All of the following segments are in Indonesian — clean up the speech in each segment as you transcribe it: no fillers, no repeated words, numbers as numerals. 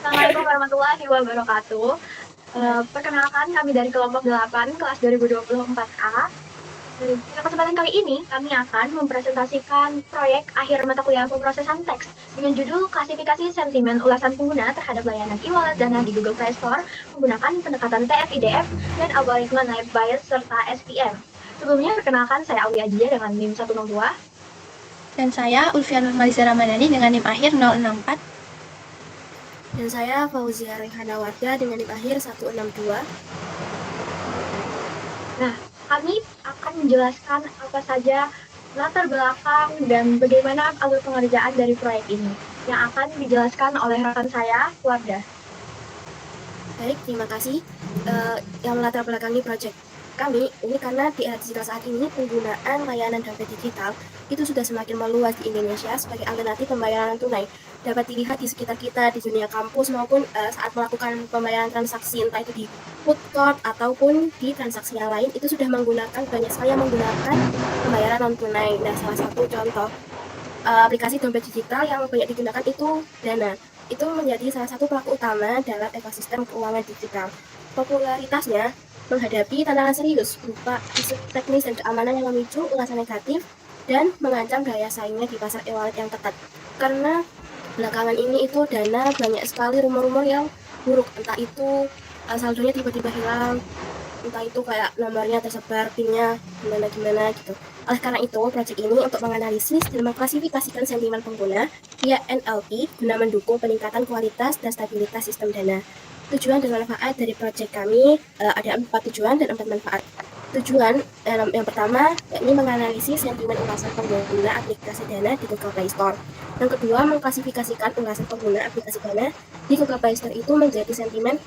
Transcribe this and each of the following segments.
Assalamualaikum warahmatullahi wabarakatuh. Perkenalkan kami dari kelompok 8 kelas 2024A. Pada kesempatan kali ini, kami akan mempresentasikan proyek akhir mata kuliah pemrosesan teks dengan judul Klasifikasi Sentimen Ulasan Pengguna Terhadap Layanan e-wallet Dana di Google Play Store menggunakan pendekatan TF-IDF dan algoritma Naive Bayes serta SVM. Sebelumnya, perkenalkan saya Aulia Jia dengan NIM 102. Dan saya Ulfian Nurmaliza Ramadhani dengan NIM akhir 064. Dan saya Fauzia Rehana Wardah dengan NIM akhir 162. Nah, kami akan menjelaskan apa saja latar belakang dan bagaimana alur pengerjaan dari proyek ini yang akan dijelaskan oleh rekan saya, Wardah. Baik, terima kasih. Yang latar belakangi proyek kami ini karena di era digital saat ini penggunaan layanan dompet digital itu sudah semakin meluas di Indonesia sebagai alternatif pembayaran tunai. Dapat dilihat di sekitar kita di dunia kampus maupun saat melakukan pembayaran transaksi entah itu di food court ataupun di transaksi yang lain itu sudah menggunakan banyak sekali yang menggunakan pembayaran non tunai. Nah, salah satu contoh aplikasi dompet digital yang banyak digunakan itu Dana. Itu menjadi salah satu pelaku utama dalam ekosistem keuangan digital. Popularitasnya menghadapi tantangan serius berupa isu teknis dan keamanan yang memicu ulasan negatif dan mengancam daya saingnya di pasar e-wallet yang ketat. Karena belakangan ini itu Dana banyak sekali rumor-rumor yang buruk, entah itu saldonya tiba-tiba hilang, entah itu kayak nomornya tersebar, pinnya gimana gitu. Oleh karena itu, proyek ini untuk menganalisis dan mengklasifikasikan sentimen pengguna via NLP guna mendukung peningkatan kualitas dan stabilitas sistem Dana. Tujuan dan manfaat dari proyek kami ada 4 tujuan dan 4 manfaat. Tujuan yang pertama yakni menganalisis sentimen ulasan pengguna aplikasi Dana di Google Play Store. Yang kedua, mengklasifikasikan ulasan pengguna aplikasi Dana di Google Play Store itu menjadi sentimen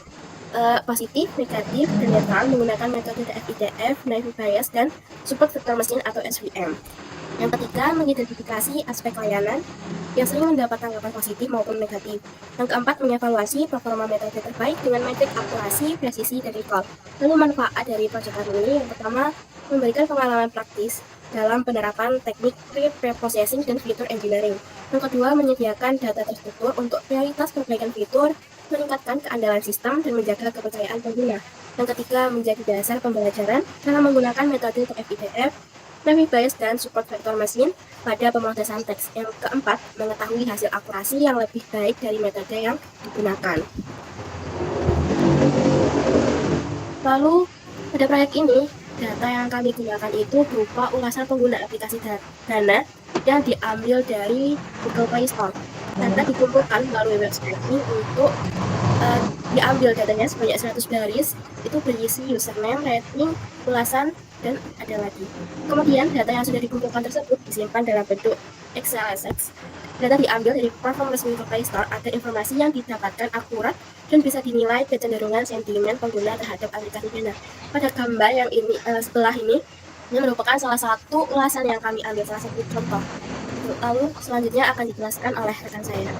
positif, negatif, dan netral menggunakan metode TF-IDF, Naive Bayes, dan support vektor mesin atau SVM. Yang ketiga, mengidentifikasi aspek layanan yang sering mendapat tanggapan positif maupun negatif. Yang keempat, mengevaluasi performa metode terbaik dengan metrik akurasi, presisi, dan recall. Lalu manfaat dari proyek kami ini, yang pertama, memberikan pengalaman praktis dalam penerapan teknik pre-processing dan fitur engineering. Yang kedua, menyediakan data terstruktur untuk prioritas perbaikan fitur, meningkatkan keandalan sistem, dan menjaga kepercayaan pengguna. Yang ketiga, menjadi dasar pembelajaran dalam menggunakan metode TF-IDF, Naive Bayes, dan support vektor mesin pada pemrosesan teks. Yang keempat, mengetahui hasil akurasi yang lebih baik dari metode yang digunakan. Lalu, pada proyek ini, data yang kami gunakan itu berupa ulasan pengguna aplikasi Dana yang diambil dari Google Play Store. Data dikumpulkan melalui website ini untuk diambil datanya sebanyak 100 baris, itu berisi username, rating, ulasan, dan ada lagi. Kemudian data yang sudah dikumpulkan tersebut disimpan dalam bentuk XLSX. Data diambil dari platform resmi Google Play Store agar informasi yang didapatkan akurat dan bisa dinilai kecenderungan sentimen pengguna terhadap aplikasi Dana. Pada gambar yang ini sebelah ini merupakan salah satu ulasan yang kami ambil, salah satu contoh. Lalu selanjutnya akan dijelaskan oleh rekan saya.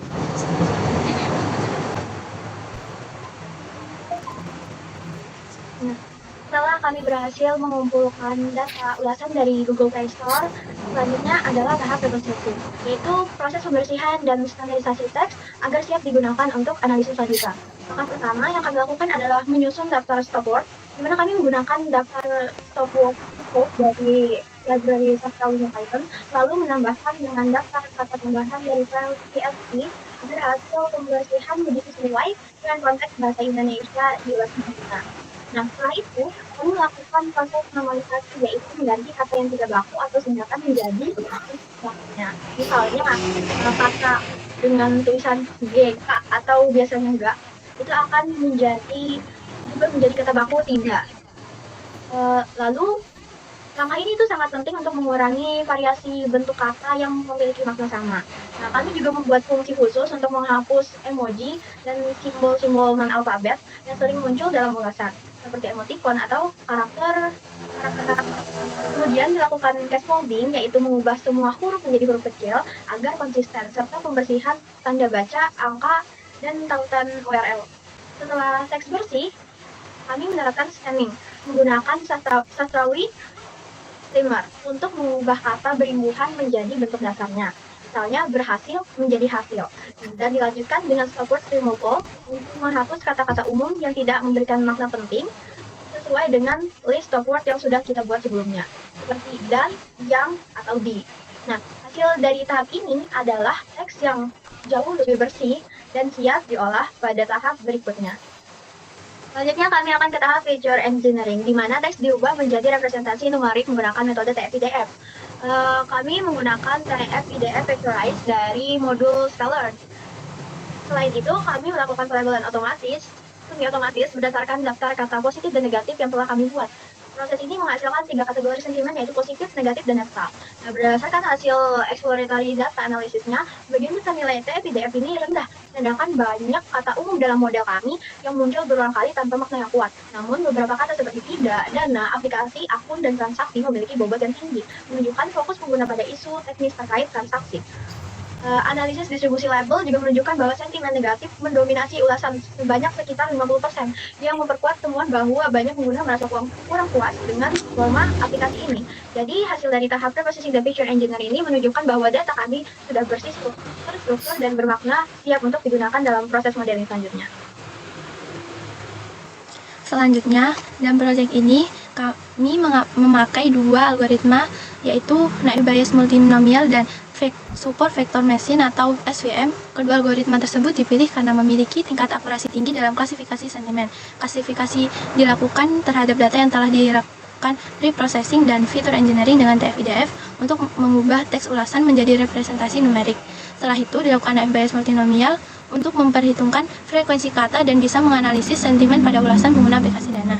Nah, setelah kami berhasil mengumpulkan data ulasan dari Google Play Store, selanjutnya adalah tahap reconstruction, yaitu proses pembersihan dan standarisasi teks agar siap digunakan untuk analisis lanjutan. Langkah pertama yang kami lakukan adalah menyusun daftar stop word, di mana kami menggunakan daftar stop word code dari library Sastra Python, lalu menambahkan dengan daftar kata tambahan dari file PLC agar hasil pembersihan menjadi sesuai dengan konteks bahasa Indonesia di ulasan kita. Nah, setelah itu, kami melakukan proses normalisasi, yaitu mengganti kata yang tidak baku atau singkatan menjadi bakunya. Misalnya, kata dengan tulisan G, K, atau biasanya enggak, itu akan menjadi kata baku tidak. Lalu, langkah ini itu sangat penting untuk mengurangi variasi bentuk kata yang memiliki makna sama. Nah, kami juga membuat fungsi khusus untuk menghapus emoji dan simbol-simbol non-alfabet yang sering muncul dalam ulasan, seperti emoticon atau karakter. Kemudian dilakukan case folding, yaitu mengubah semua huruf menjadi huruf kecil agar konsisten, serta pembersihan tanda baca, angka, dan tautan URL. Setelah teks bersih, kami menerapkan stemming menggunakan sastrawi streamer untuk mengubah kata berimbuhan menjadi bentuk dasarnya. misalnya berhasil menjadi hasil. Dan dilanjutkan dengan stop word removal untuk menghapus kata-kata umum yang tidak memberikan makna penting sesuai dengan list stop word yang sudah kita buat sebelumnya, seperti dan, yang, atau di. Nah, hasil dari tahap ini adalah teks yang jauh lebih bersih dan siap diolah pada tahap berikutnya. Selanjutnya kami akan ke tahap feature engineering, di mana teks diubah menjadi representasi numerik menggunakan metode TF-IDF. Kami menggunakan TF-IDF Vectorize dari modul Speller. Selain itu, kami melakukan pelabelan otomatis, semi-otomatis berdasarkan daftar kata positif dan negatif yang telah kami buat. Proses ini menghasilkan 3 kategori sentimen, yaitu positif, negatif, dan netral. Nah, berdasarkan hasil exploratory data analisisnya, bagian besar nilai TF-IDF ini rendah, sedangkan banyak kata umum dalam model kami yang muncul berulang kali tanpa makna yang kuat. Namun, beberapa kata seperti tidak, dana, aplikasi, akun, dan transaksi memiliki bobot yang tinggi, menunjukkan fokus pengguna pada isu teknis terkait transaksi. Analisis distribusi label juga menunjukkan bahwa sentimen negatif mendominasi ulasan sebanyak sekitar 50%, yang memperkuat temuan bahwa banyak pengguna merasa kurang puas dengan forma aplikasi ini. Jadi, hasil dari tahap preprocessing dan feature engineer ini menunjukkan bahwa data kami sudah bersih, struktur, dan bermakna, siap untuk digunakan dalam proses modeling selanjutnya. Selanjutnya, dalam proyek ini, kami memakai 2 algoritma, yaitu naive Bayes multinomial dan support vector machine atau SVM. Kedua algoritma tersebut dipilih karena memiliki tingkat akurasi tinggi dalam klasifikasi sentimen. Klasifikasi dilakukan terhadap data yang telah dilakukan pre-processing dan feature engineering dengan TF-IDF untuk mengubah teks ulasan menjadi representasi numerik. Setelah itu dilakukan naive Bayes multinomial untuk memperhitungkan frekuensi kata dan bisa menganalisis sentimen pada ulasan pengguna aplikasi Dana.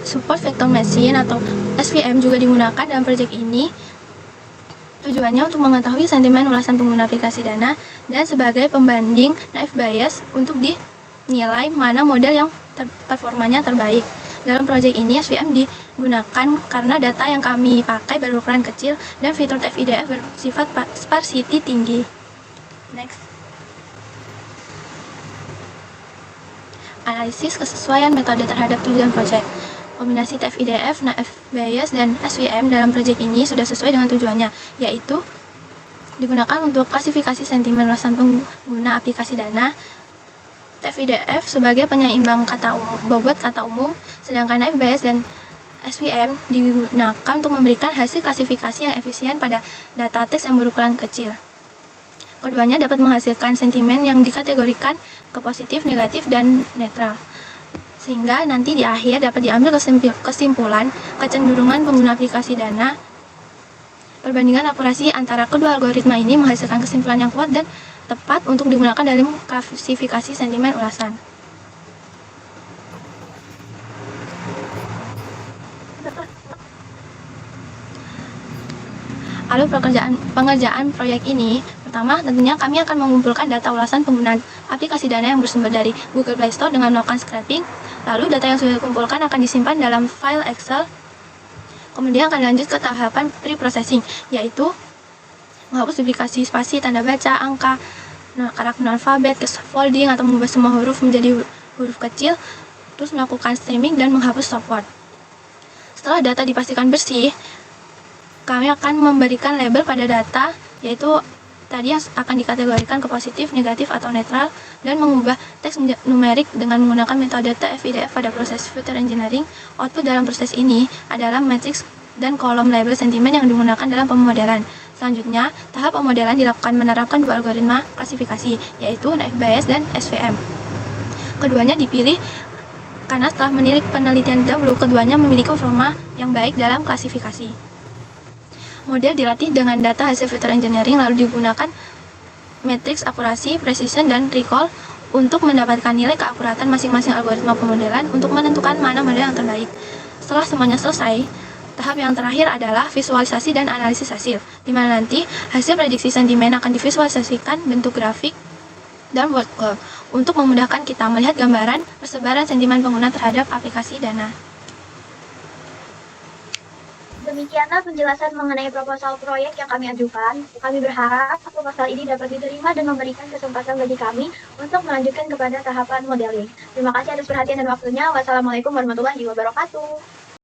Support vector machine atau SVM juga digunakan dalam proyek ini. Tujuannya untuk mengetahui sentimen ulasan pengguna aplikasi Dana dan sebagai pembanding naive Bayes untuk dinilai mana model yang performanya terbaik. Dalam proyek ini, SVM digunakan karena data yang kami pakai berukuran kecil dan fitur TF-IDF bersifat sparsity tinggi. Next. Analisis kesesuaian metode terhadap tujuan proyek. Kombinasi TF-IDF, naive Bayes, dan SVM dalam proyek ini sudah sesuai dengan tujuannya, yaitu digunakan untuk klasifikasi sentimen ulasan pengguna aplikasi Dana. TF-IDF sebagai penyeimbang bobot kata umum, sedangkan naive Bayes dan SVM digunakan untuk memberikan hasil klasifikasi yang efisien pada data teks yang berukuran kecil. Keduanya dapat menghasilkan sentimen yang dikategorikan ke positif, negatif, dan netral. Sehingga nanti di akhir dapat diambil kesimpulan kecenderungan pengguna aplikasi Dana. Perbandingan akurasi antara kedua algoritma ini menghasilkan kesimpulan yang kuat dan tepat untuk digunakan dalam klasifikasi sentimen ulasan. Lalu pengerjaan proyek ini, pertama tentunya kami akan mengumpulkan data ulasan penggunaan aplikasi Dana yang bersumber dari Google Play Store dengan melakukan scraping. Lalu data yang sudah dikumpulkan akan disimpan dalam file Excel. Kemudian akan lanjut ke tahapan pre-processing, yaitu menghapus duplikasi spasi, tanda baca, angka, karakter alfabet, folding atau mengubah semua huruf menjadi huruf kecil, terus melakukan streaming dan menghapus stopword. Setelah data dipastikan bersih, kami akan memberikan label pada data, yaitu tadi yang akan dikategorikan ke positif, negatif, atau netral, dan mengubah teks numerik dengan menggunakan metode TF-IDF pada proses feature engineering. Output dalam proses ini adalah matriks dan kolom label sentimen yang digunakan dalam pemodelan. Selanjutnya, tahap pemodelan dilakukan menerapkan 2 algoritma klasifikasi, yaitu naive Bayes dan SVM. Keduanya dipilih karena setelah menilik penelitian dahulu, keduanya memiliki performa yang baik dalam klasifikasi. Model dilatih dengan data hasil feature engineering, lalu digunakan matriks akurasi, precision, dan recall untuk mendapatkan nilai keakuratan masing-masing algoritma pemodelan untuk menentukan mana model yang terbaik. Setelah semuanya selesai, tahap yang terakhir adalah visualisasi dan analisis hasil, di mana nanti hasil prediksi sentimen akan divisualisasikan bentuk grafik dan word cloud untuk memudahkan kita melihat gambaran persebaran sentimen pengguna terhadap aplikasi Dana. Demikianlah penjelasan mengenai proposal proyek yang kami ajukan. Kami berharap proposal ini dapat diterima dan memberikan kesempatan bagi kami untuk melanjutkan kepada tahapan modeling. Terima kasih atas perhatian dan waktunya. Wassalamualaikum warahmatullahi wabarakatuh.